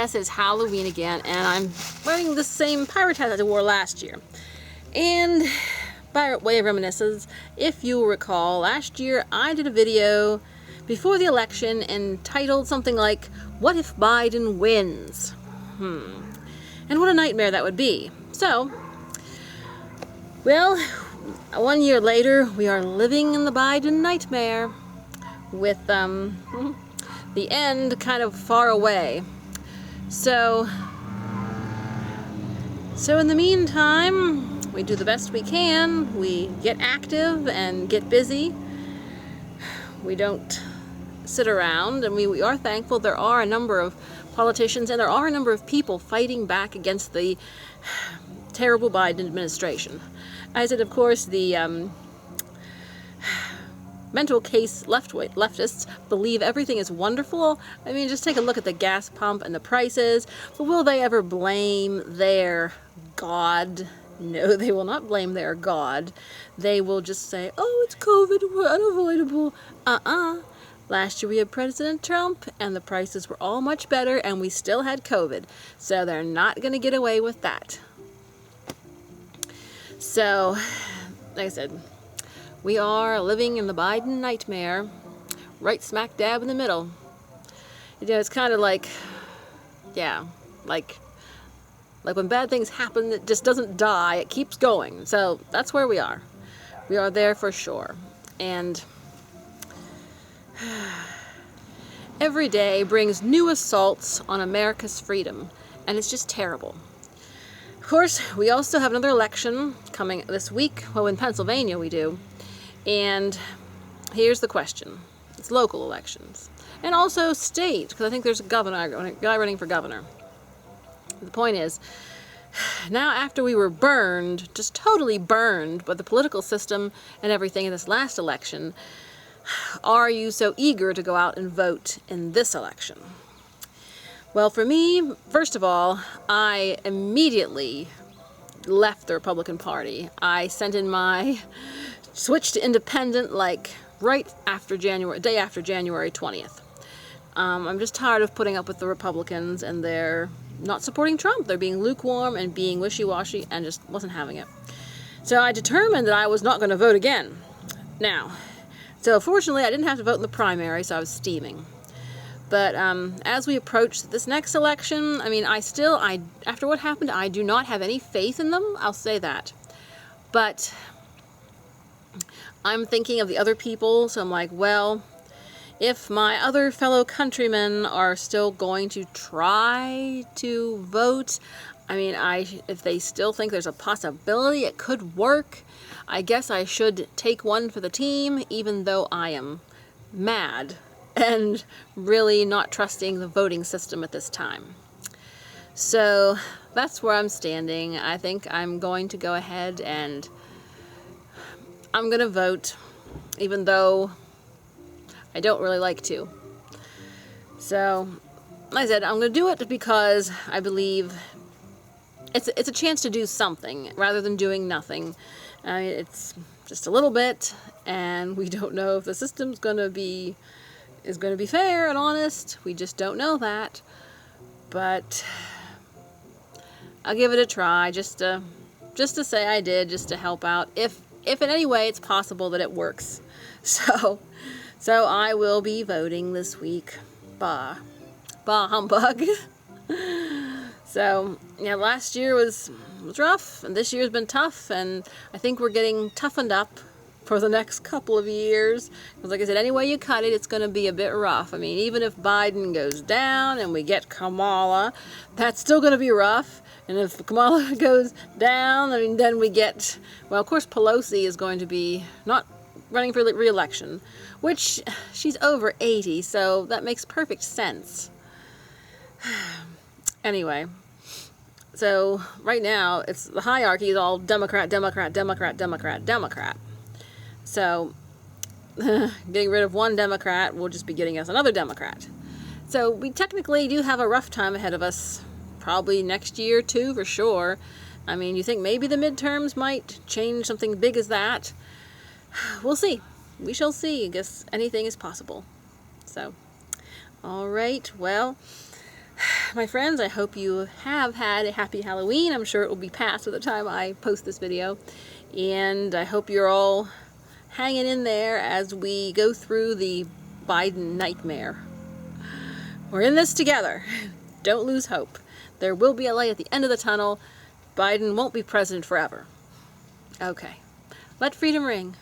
yes, it's Halloween again, and I'm wearing the same pirate hat that I wore last year. And by way of reminiscence, if you'll recall, last year I did a video before the election entitled something like, "What if Biden wins?" And what a nightmare that would be. So, well, 1 year later, we are living in the Biden nightmare with the end kind of far away. So in the meantime, we do the best we can. We get active and get busy. We don't sit around, and we are thankful there are a number of politicians and there are a number of people fighting back against the terrible Biden administration. I said, of course, the mental case leftists believe everything is wonderful. I mean, just take a look at the gas pump and the prices. But will they ever blame their God? No, they will not blame their God. They will just say, oh, it's COVID, we're unavoidable. Last year we had President Trump and the prices were all much better and we still had COVID. So they're not going to get away with that. So, like I said, we are living in the Biden nightmare, right smack dab in the middle. You know, it's kind of like, yeah, like when bad things happen, it just doesn't die, it keeps going. So that's where we are. We are there for sure. And every day brings new assaults on America's freedom, and it's just terrible. Of course, we also have another election coming this week. Well, in Pennsylvania we do. And here's the question. It's local elections. And also state, because I think there's a guy running for governor. The point is, now after we were burned, just totally burned by the political system and everything in this last election, are you so eager to go out and vote in this election? Well, for me, first of all, I immediately left the Republican Party. I sent in my switch to independent like right after day after January 20th. I'm just tired of putting up with the Republicans and they're not supporting Trump. They're being lukewarm and being wishy-washy and just wasn't having it. So I determined that I was not going to vote again. Now, so fortunately I didn't have to vote in the primary, so I was steaming. But as we approach this next election, I mean, after what happened, I do not have any faith in them. I'll say that. But I'm thinking of the other people, so I'm like, well, if my other fellow countrymen are still going to try to vote, I mean, if they still think there's a possibility it could work, I guess I should take one for the team, even though I am mad and really not trusting the voting system at this time. So that's where I'm standing. I think I'm going to go ahead and I'm going to vote, even though I don't really like to. So, like I said, I'm going to do it because I believe it's a chance to do something rather than doing nothing. It's just a little bit, and we don't know if the system's going to be fair and honest. We just don't know that. But I'll give it a try, just to say I did, just to help out. If in any way it's possible that it works. So I will be voting this week. Bah humbug. So, yeah, last year was rough, and this year's been tough, and I think we're getting toughened up for the next couple of years. Because like I said, any way you cut it, it's going to be a bit rough. I mean, even if Biden goes down and we get Kamala, that's still going to be rough. And if Kamala goes down, I mean, then we get, well, of course, Pelosi is going to be not running for re-election, which she's over 80, so that makes perfect sense. Anyway, so right now, it's the hierarchy is all Democrat, Democrat, Democrat, Democrat, Democrat. So getting rid of one Democrat will just be getting us another Democrat. So we technically do have a rough time ahead of us. Probably next year too, for sure. I mean, you think maybe the midterms might change something big as that? We'll see. We shall see. I guess anything is possible. So, all right. Well, my friends, I hope you have had a happy Halloween. I'm sure it will be past by the time I post this video. And I hope you're all hanging in there as we go through the Biden nightmare. We're in this together. Don't lose hope. There will be a light at the end of the tunnel. Biden won't be president forever. Okay. Let freedom ring.